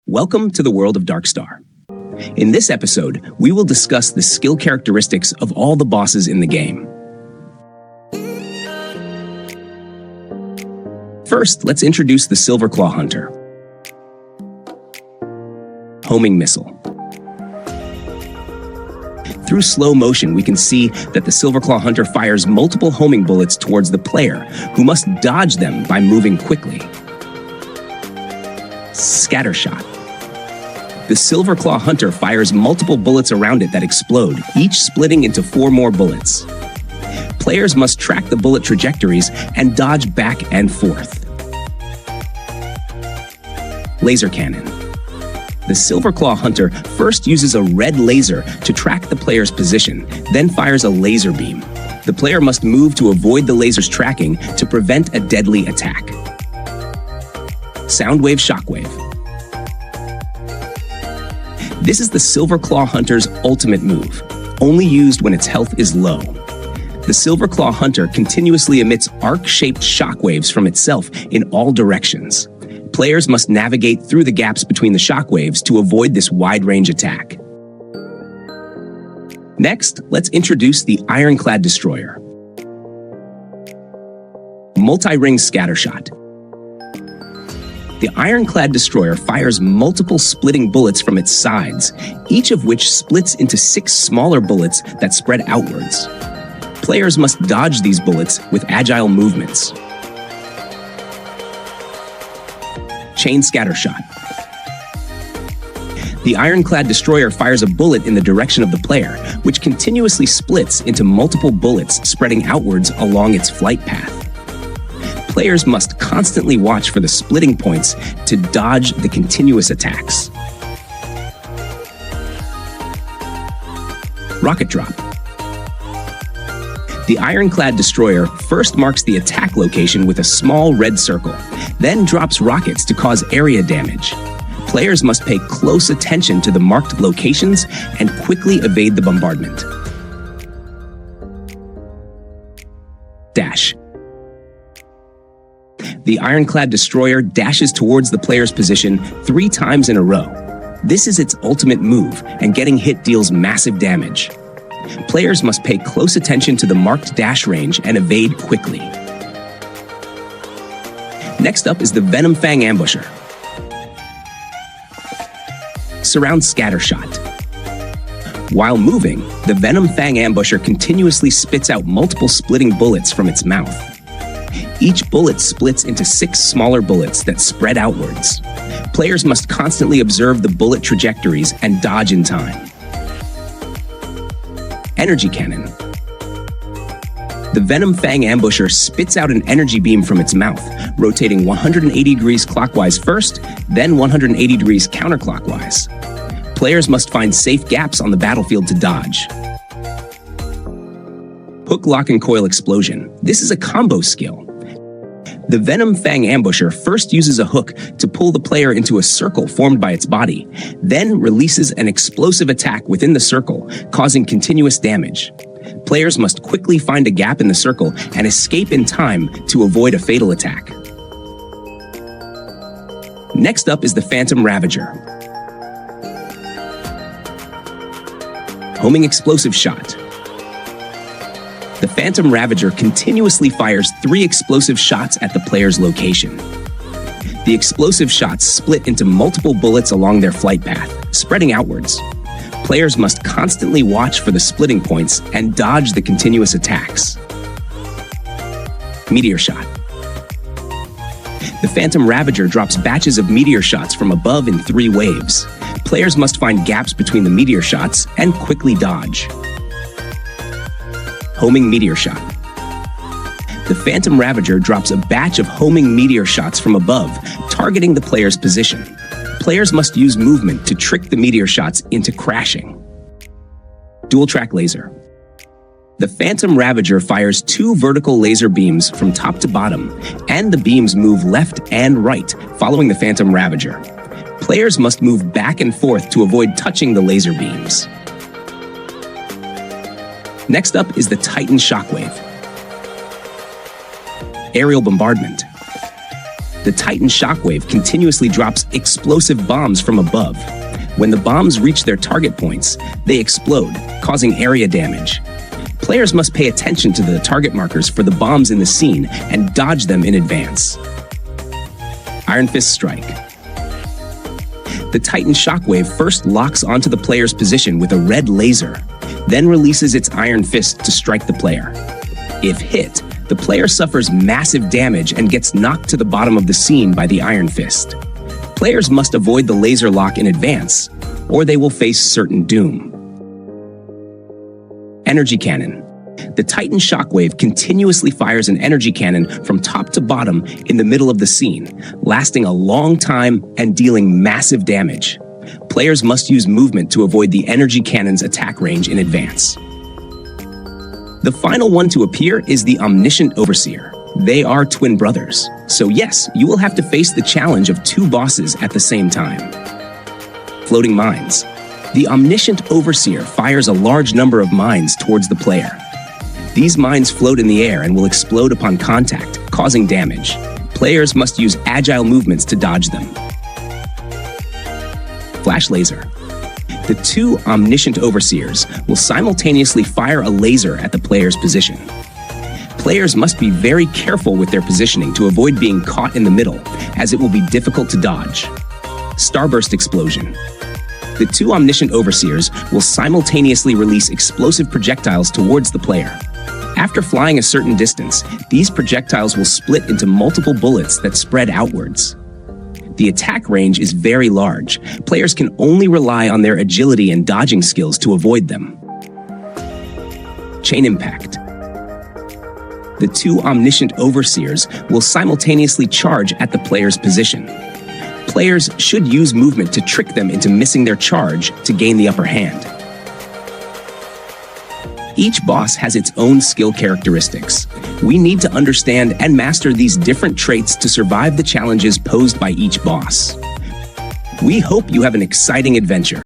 Welcome to the world of DarkStar. In this episode, we will discuss the skill characteristics of all the bosses in the game. First, let's introduce the Silverclaw Hunter. Homing Missile. Through slow motion, we can see that the Silverclaw Hunter fires multiple homing bullets towards the player, who must dodge them by moving quickly. Scattershot. The Silverclaw Hunter fires multiple bullets around it that explode, each splitting into 4 more bullets. Players must track the bullet trajectories and dodge back and forth. Laser Cannon. The Silverclaw Hunter first uses a red laser to track the player's position, then fires a laser beam. The player must move to avoid the laser's tracking to prevent a deadly attack. Soundwave Shockwave. This is the Silverclaw Hunter's ultimate move, only used when its health is low. The Silverclaw Hunter continuously emits arc-shaped shockwaves from itself in all directions. Players must navigate through the gaps between the shockwaves to avoid this wide-range attack. Next, let's introduce the Ironclad Destroyer. Multi-ring Scattershot. The Ironclad Destroyer fires multiple splitting bullets from its sides, each of which splits into 6 smaller bullets that spread outwards. Players must dodge these bullets with agile movements. Chain Scattershot. The Ironclad Destroyer fires a bullet in the direction of the player, which continuously splits into multiple bullets spreading outwards along its flight path. Players must constantly watch for the splitting points to dodge the continuous attacks. Rocket Drop. The Ironclad Destroyer first marks the attack location with a small red circle, then drops rockets to cause area damage. Players must pay close attention to the marked locations and quickly evade the bombardment. Dash. The Ironclad Destroyer dashes towards the player's position 3 times in a row. This is its ultimate move, and getting hit deals massive damage. Players must pay close attention to the marked dash range and evade quickly. Next up is the Venom Fang Ambusher. Surround Scattershot. While moving, the Venom Fang Ambusher continuously spits out multiple splitting bullets from its mouth. Each bullet splits into 6 smaller bullets that spread outwards. Players must constantly observe the bullet trajectories and dodge in time. Energy Cannon. The Venom Fang Ambusher spits out an energy beam from its mouth, rotating 180 degrees clockwise first, then 180 degrees counterclockwise. Players must find safe gaps on the battlefield to dodge. Hook, Lock, and Coil Explosion. This is a combo skill. The Venom Fang Ambusher first uses a hook to pull the player into a circle formed by its body, then releases an explosive attack within the circle, causing continuous damage. Players must quickly find a gap in the circle and escape in time to avoid a fatal attack. Next up is the Phantom Ravager. Homing Explosive Shot. The Phantom Ravager continuously fires 3 explosive shots at the player's location. The explosive shots split into multiple bullets along their flight path, spreading outwards. Players must constantly watch for the splitting points and dodge the continuous attacks. Meteor Shot. The Phantom Ravager drops batches of meteor shots from above in 3 waves. Players must find gaps between the meteor shots and quickly dodge. Homing Meteor Shot. The Phantom Ravager drops a batch of homing meteor shots from above, targeting the player's position. Players must use movement to trick the meteor shots into crashing. Dual Track Laser. The Phantom Ravager fires 2 vertical laser beams from top to bottom, and the beams move left and right, following the Phantom Ravager. Players must move back and forth to avoid touching the laser beams. Next up is the Titan Shockwave. Aerial Bombardment. The Titan Shockwave continuously drops explosive bombs from above. When the bombs reach their target points, they explode, causing area damage. Players must pay attention to the target markers for the bombs in the scene and dodge them in advance. Iron Fist Strike. The Titan Shockwave first locks onto the player's position with a red laser, then releases its Iron Fist to strike the player. If hit, the player suffers massive damage and gets knocked to the bottom of the scene by the Iron Fist. Players must avoid the laser lock in advance, or they will face certain doom. Energy Cannon. The Titan Shockwave continuously fires an energy cannon from top to bottom in the middle of the scene, lasting a long time and dealing massive damage. Players must use movement to avoid the energy cannon's attack range in advance. The final one to appear is the Omniscient Overseer. They are twin brothers, so yes, you will have to face the challenge of two bosses at the same time. Floating Mines. The Omniscient Overseer fires a large number of mines towards the player. These mines float in the air and will explode upon contact, causing damage. Players must use agile movements to dodge them. Flash Laser. The two Omniscient Overseers will simultaneously fire a laser at the player's position. Players must be very careful with their positioning to avoid being caught in the middle, as it will be difficult to dodge. Starburst Explosion. The two Omniscient Overseers will simultaneously release explosive projectiles towards the player. After flying a certain distance, these projectiles will split into multiple bullets that spread outwards. The attack range is very large. Players can only rely on their agility and dodging skills to avoid them. Chain Impact. The two Omniscient Overseers will simultaneously charge at the player's position. Players should use movement to trick them into missing their charge to gain the upper hand. Each boss has its own skill characteristics. We need to understand and master these different traits to survive the challenges posed by each boss. We hope you have an exciting adventure.